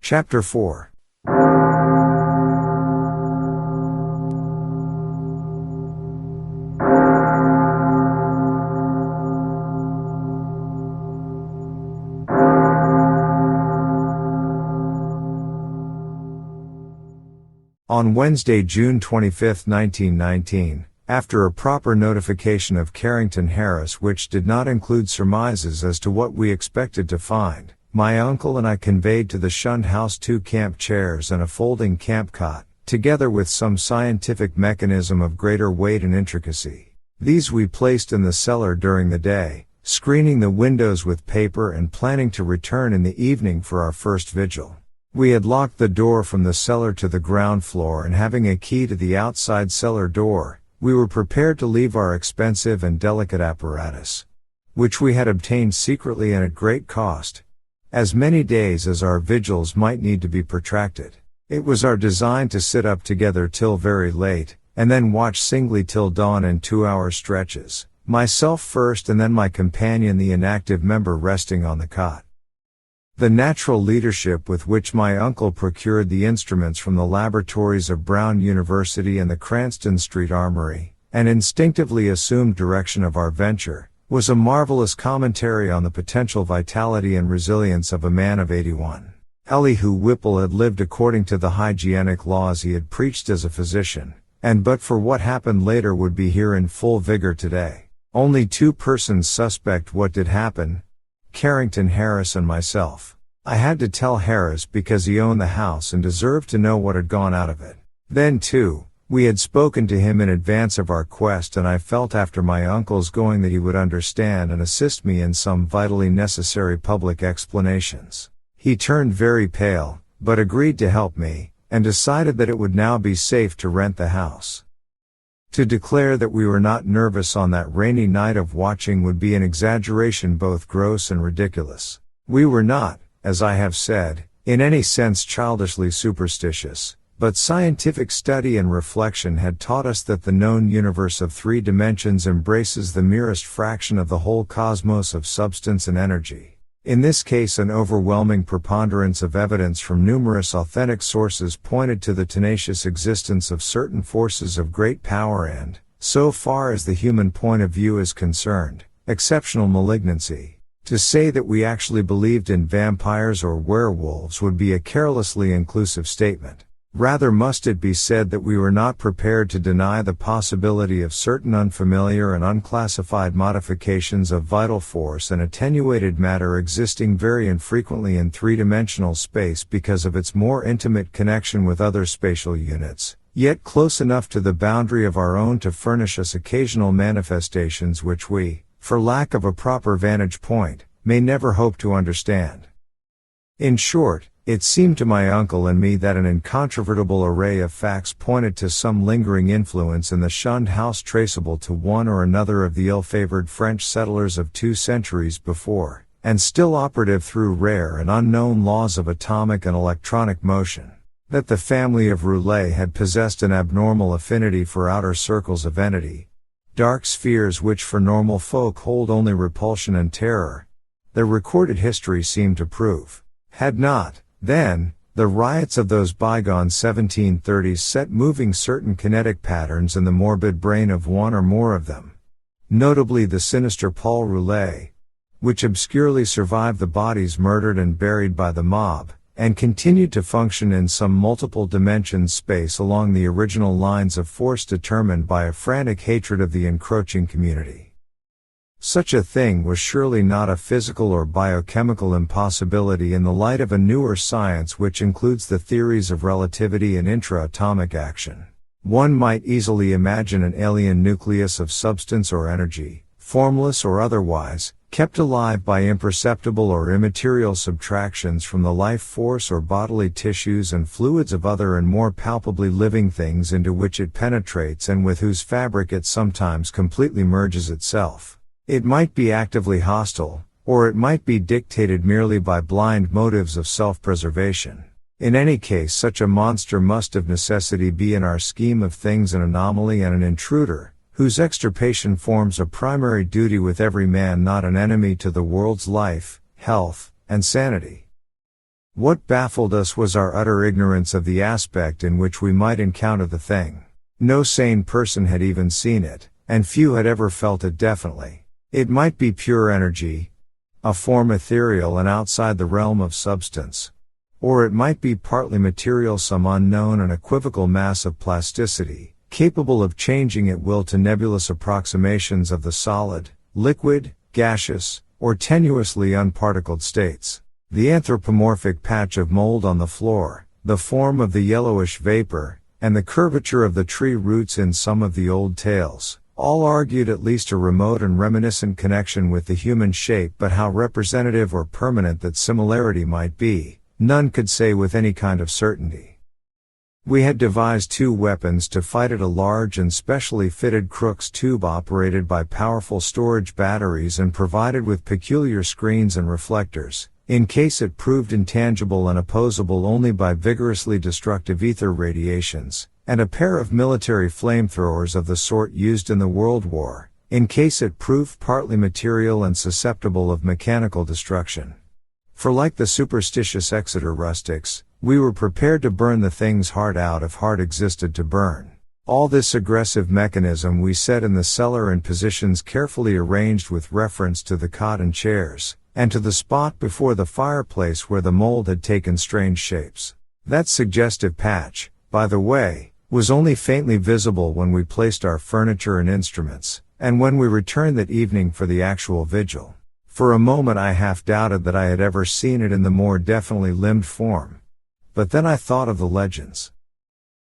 Chapter 4. On Wednesday, June 25, 1919, after a proper notification of Carrington Harris which did not include surmises as to what we expected to find, my uncle and I conveyed to the Shunned House 2 camp chairs and a folding camp cot, together with some scientific mechanism of greater weight and intricacy. These we placed in the cellar during the day, screening the windows with paper and planning to return in the evening for our first vigil. We had locked the door from the cellar to the ground floor, and having a key to the outside cellar door, we were prepared to leave our expensive and delicate apparatus, which we had obtained secretly and at great cost, as many days as our vigils might need to be protracted. It was our design to sit up together till very late, and then watch singly till dawn in 2-hour stretches, myself first and then my companion the inactive member resting on the cot. The natural leadership with which my uncle procured the instruments from the laboratories of Brown University and the Cranston Street Armory, and instinctively assumed direction of our venture, was a marvelous commentary on the potential vitality and resilience of a man of 81. Elihu Whipple had lived according to the hygienic laws he had preached as a physician, and but for what happened later would be here in full vigor today. Only 2 persons suspect what did happen: Carrington Harris and myself. I had to tell Harris because he owned the house and deserved to know what had gone out of it. Then too, we had spoken to him in advance of our quest, and I felt after my uncle's going that he would understand and assist me in some vitally necessary public explanations. He turned very pale, but agreed to help me, and decided that it would now be safe to rent the house. To declare that we were not nervous on that rainy night of watching would be an exaggeration both gross and ridiculous. We were not, as I have said, in any sense childishly superstitious, but scientific study and reflection had taught us that the known universe of 3 dimensions embraces the merest fraction of the whole cosmos of substance and energy. In this case, an overwhelming preponderance of evidence from numerous authentic sources pointed to the tenacious existence of certain forces of great power and, so far as the human point of view is concerned, exceptional malignancy. To say that we actually believed in vampires or werewolves would be a carelessly inclusive statement. Rather must it be said that we were not prepared to deny the possibility of certain unfamiliar and unclassified modifications of vital force and attenuated matter existing very infrequently in 3-dimensional space because of its more intimate connection with other spatial units, yet close enough to the boundary of our own to furnish us occasional manifestations which we, for lack of a proper vantage point, may never hope to understand. In short, it seemed to my uncle and me that an incontrovertible array of facts pointed to some lingering influence in the Shunned House traceable to one or another of the ill-favored French settlers of 2 centuries before, and still operative through rare and unknown laws of atomic and electronic motion. That the family of Roulet had possessed an abnormal affinity for outer circles of entity, dark spheres which for normal folk hold only repulsion and terror, their recorded history seemed to prove. Had not, then, the riots of those bygone 1730s set moving certain kinetic patterns in the morbid brain of one or more of them, notably the sinister Paul Roulet, which obscurely survived the bodies murdered and buried by the mob, and continued to function in some multiple dimension space along the original lines of force determined by a frantic hatred of the encroaching community. Such a thing was surely not a physical or biochemical impossibility in the light of a newer science which includes the theories of relativity and intra-atomic action. One might easily imagine an alien nucleus of substance or energy, formless or otherwise, kept alive by imperceptible or immaterial subtractions from the life force or bodily tissues and fluids of other and more palpably living things into which it penetrates and with whose fabric it sometimes completely merges itself. It might be actively hostile, or it might be dictated merely by blind motives of self-preservation. In any case, such a monster must of necessity be in our scheme of things an anomaly and an intruder, whose extirpation forms a primary duty with every man not an enemy to the world's life, health, and sanity. What baffled us was our utter ignorance of the aspect in which we might encounter the thing. No sane person had even seen it, and few had ever felt it definitely. It might be pure energy, a form ethereal and outside the realm of substance. Or it might be partly material, some unknown and equivocal mass of plasticity, capable of changing at will to nebulous approximations of the solid, liquid, gaseous, or tenuously unparticled states. The anthropomorphic patch of mold on the floor, the form of the yellowish vapor, and the curvature of the tree roots in some of the old tales, all argued at least a remote and reminiscent connection with the human shape, but how representative or permanent that similarity might be, none could say with any kind of certainty. We had devised 2 weapons to fight it: a large and specially fitted Crookes tube operated by powerful storage batteries and provided with peculiar screens and reflectors, in case it proved intangible and opposable only by vigorously destructive ether radiations, and a pair of military flamethrowers of the sort used in the World War, in case it proved partly material and susceptible of mechanical destruction. For like the superstitious Exeter rustics, we were prepared to burn the thing's heart out if heart existed to burn. All this aggressive mechanism we set in the cellar in positions carefully arranged with reference to the cot and chairs, and to the spot before the fireplace where the mold had taken strange shapes. That suggestive patch, by the way, was only faintly visible when we placed our furniture and instruments, and when we returned that evening for the actual vigil. For a moment I half doubted that I had ever seen it in the more definitely limbed form. But then I thought of the legends.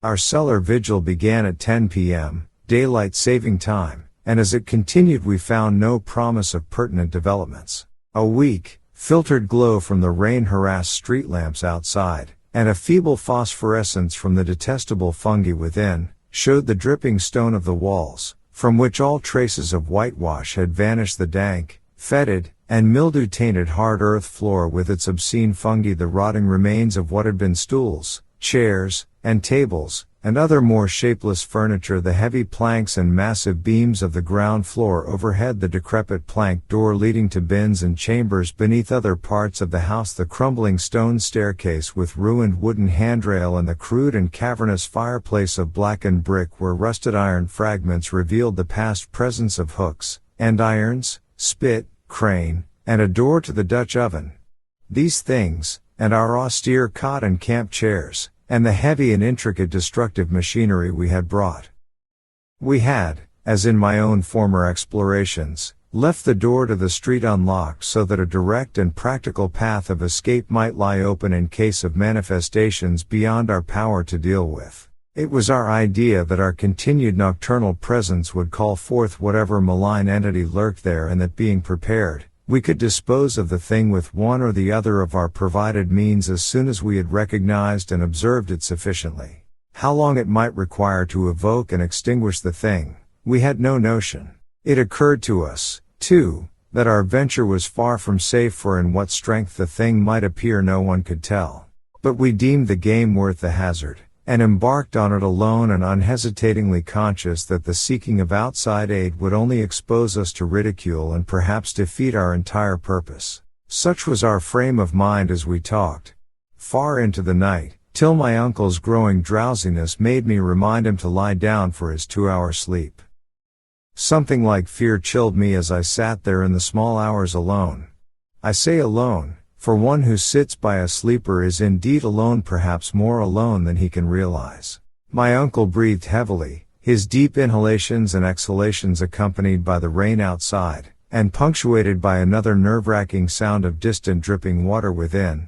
Our cellar vigil began at 10 p.m., daylight saving time, and as it continued we found no promise of pertinent developments. A weak, filtered glow from the rain-harassed street lamps outside, and a feeble phosphorescence from the detestable fungi within, showed the dripping stone of the walls, from which all traces of whitewash had vanished, the dank, fetid, and mildew-tainted hard earth floor with its obscene fungi, the rotting remains of what had been stools, chairs, and tables, and other more shapeless furniture, the heavy planks and massive beams of the ground floor overhead, the decrepit plank door leading to bins and chambers beneath other parts of the house, the crumbling stone staircase with ruined wooden handrail, and the crude and cavernous fireplace of blackened brick where rusted iron fragments revealed the past presence of hooks, andirons, spit, crane, and a door to the Dutch oven. These things, and our austere cot and camp chairs, and the heavy and intricate destructive machinery we had brought. We had, as in my own former explorations, left the door to the street unlocked so that a direct and practical path of escape might lie open in case of manifestations beyond our power to deal with. It was our idea that our continued nocturnal presence would call forth whatever malign entity lurked there, and that being prepared, we could dispose of the thing with one or the other of our provided means as soon as we had recognized and observed it sufficiently. How long it might require to evoke and extinguish the thing, we had no notion. It occurred to us, too, that our venture was far from safe, for in what strength the thing might appear no one could tell. But we deemed the game worth the hazard, and embarked on it alone and unhesitatingly conscious that the seeking of outside aid would only expose us to ridicule and perhaps defeat our entire purpose. Such was our frame of mind as we talked, far into the night, till my uncle's growing drowsiness made me remind him to lie down for his 2-hour sleep. Something like fear chilled me as I sat there in the small hours alone. I say alone, for one who sits by a sleeper is indeed alone, perhaps more alone than he can realize. My uncle breathed heavily, his deep inhalations and exhalations accompanied by the rain outside, and punctuated by another nerve-wracking sound of distant dripping water within.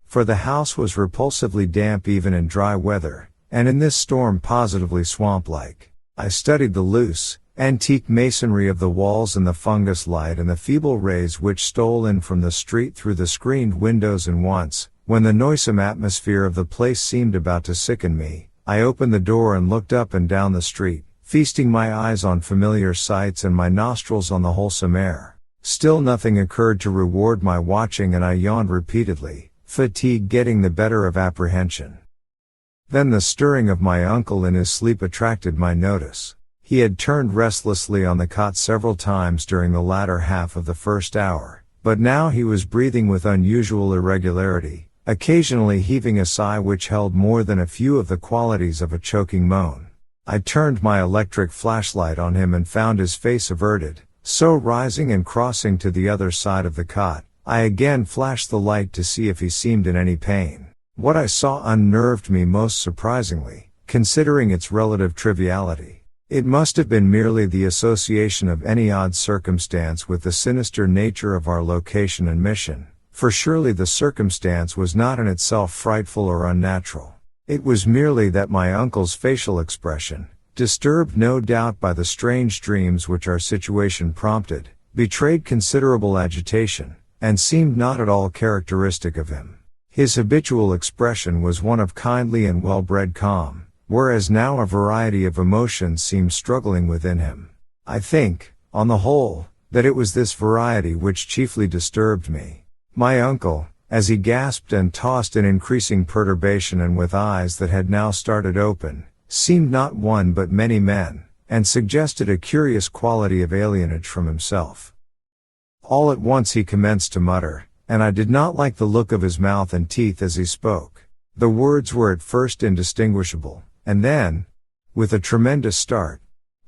For the house was repulsively damp even in dry weather, and in this storm positively swamp-like. I studied the loose, antique masonry of the walls and the fungus light and the feeble rays which stole in from the street through the screened windows, and once, when the noisome atmosphere of the place seemed about to sicken me, I opened the door and looked up and down the street, feasting my eyes on familiar sights and my nostrils on the wholesome air. Still nothing occurred to reward my watching, and I yawned repeatedly, fatigue getting the better of apprehension. Then the stirring of my uncle in his sleep attracted my notice. He had turned restlessly on the cot several times during the latter half of the first hour, but now he was breathing with unusual irregularity, occasionally heaving a sigh which held more than a few of the qualities of a choking moan. I turned my electric flashlight on him and found his face averted, so rising and crossing to the other side of the cot, I again flashed the light to see if he seemed in any pain. What I saw unnerved me most surprisingly, considering its relative triviality. It must have been merely the association of any odd circumstance with the sinister nature of our location and mission, for surely the circumstance was not in itself frightful or unnatural. It was merely that my uncle's facial expression, disturbed no doubt by the strange dreams which our situation prompted, betrayed considerable agitation, and seemed not at all characteristic of him. His habitual expression was one of kindly and well-bred calm, whereas now a variety of emotions seemed struggling within him. I think, on the whole, that it was this variety which chiefly disturbed me. My uncle, as he gasped and tossed in increasing perturbation and with eyes that had now started open, seemed not one but many men, and suggested a curious quality of alienage from himself. All at once he commenced to mutter, and I did not like the look of his mouth and teeth as he spoke. The words were at first indistinguishable, and then, with a tremendous start,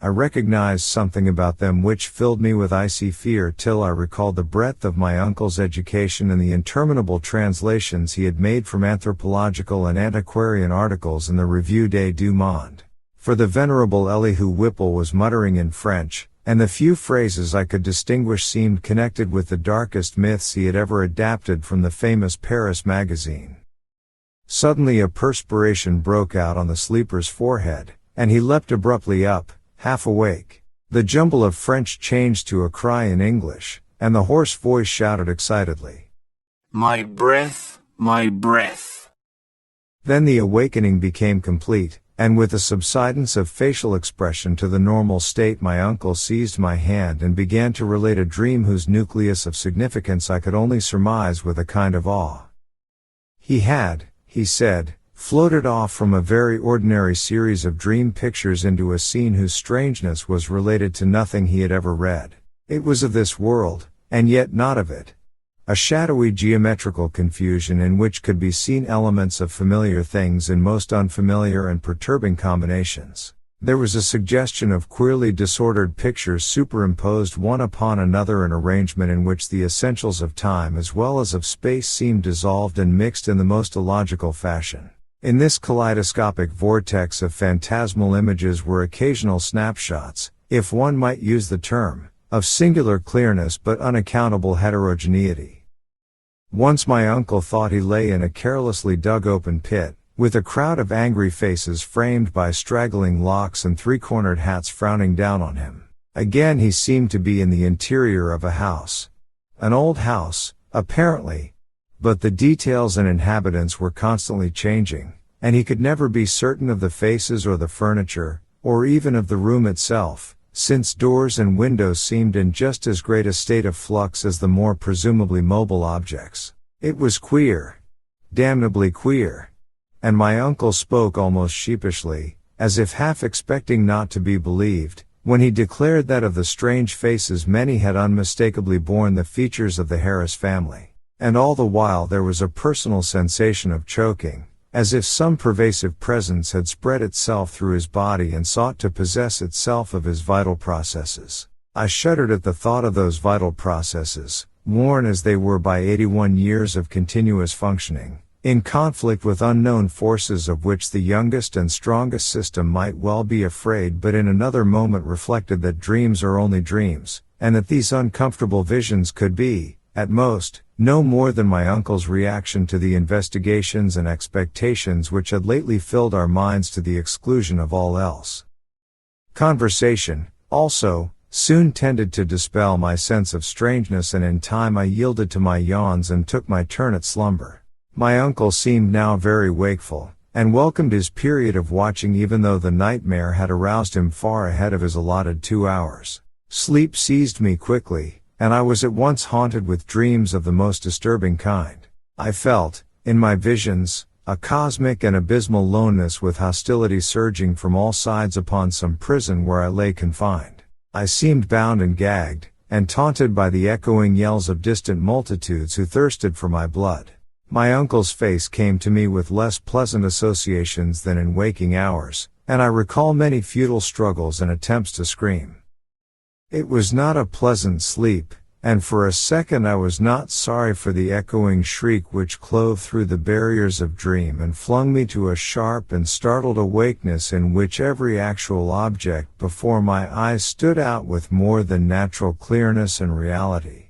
I recognized something about them which filled me with icy fear till I recalled the breadth of my uncle's education and the interminable translations he had made from anthropological and antiquarian articles in the Revue du Monde. For the venerable Elihu Whipple was muttering in French, and the few phrases I could distinguish seemed connected with the darkest myths he had ever adapted from the famous Paris magazine. Suddenly a perspiration broke out on the sleeper's forehead, and he leapt abruptly up, half awake. The jumble of French changed to a cry in English, and the hoarse voice shouted excitedly, "My breath, my breath." Then the awakening became complete, and with a subsidence of facial expression to the normal state my uncle seized my hand and began to relate a dream whose nucleus of significance I could only surmise with a kind of awe. He had, he said, floated off from a very ordinary series of dream pictures into a scene whose strangeness was related to nothing he had ever read. It was of this world, and yet not of it. A shadowy geometrical confusion in which could be seen elements of familiar things in most unfamiliar and perturbing combinations. There was a suggestion of queerly disordered pictures superimposed one upon another, an arrangement in which the essentials of time as well as of space seemed dissolved and mixed in the most illogical fashion. In this kaleidoscopic vortex of phantasmal images were occasional snapshots, if one might use the term, of singular clearness but unaccountable heterogeneity. Once my uncle thought he lay in a carelessly dug open pit, with a crowd of angry faces framed by straggling locks and three-cornered hats frowning down on him. Again he seemed to be in the interior of a house. An old house, apparently, but the details and inhabitants were constantly changing, and he could never be certain of the faces or the furniture, or even of the room itself, since doors and windows seemed in just as great a state of flux as the more presumably mobile objects. It was queer. Damnably queer. And my uncle spoke almost sheepishly, as if half expecting not to be believed, when he declared that of the strange faces many had unmistakably borne the features of the Harris family. And all the while there was a personal sensation of choking, as if some pervasive presence had spread itself through his body and sought to possess itself of his vital processes. I shuddered at the thought of those vital processes, worn as they were by 81 years of continuous functioning, in conflict with unknown forces of which the youngest and strongest system might well be afraid, but in another moment reflected that dreams are only dreams, and that these uncomfortable visions could be, at most, no more than my uncle's reaction to the investigations and expectations which had lately filled our minds to the exclusion of all else. Conversation, also, soon tended to dispel my sense of strangeness, and in time I yielded to my yawns and took my turn at slumber. My uncle seemed now very wakeful, and welcomed his period of watching even though the nightmare had aroused him far ahead of his allotted 2 hours. Sleep seized me quickly, and I was at once haunted with dreams of the most disturbing kind. I felt, in my visions, a cosmic and abysmal loneness with hostility surging from all sides upon some prison where I lay confined. I seemed bound and gagged, and taunted by the echoing yells of distant multitudes who thirsted for my blood. My uncle's face came to me with less pleasant associations than in waking hours, and I recall many futile struggles and attempts to scream. It was not a pleasant sleep, and for a second I was not sorry for the echoing shriek which clove through the barriers of dream and flung me to a sharp and startled awakeness in which every actual object before my eyes stood out with more than natural clearness and reality.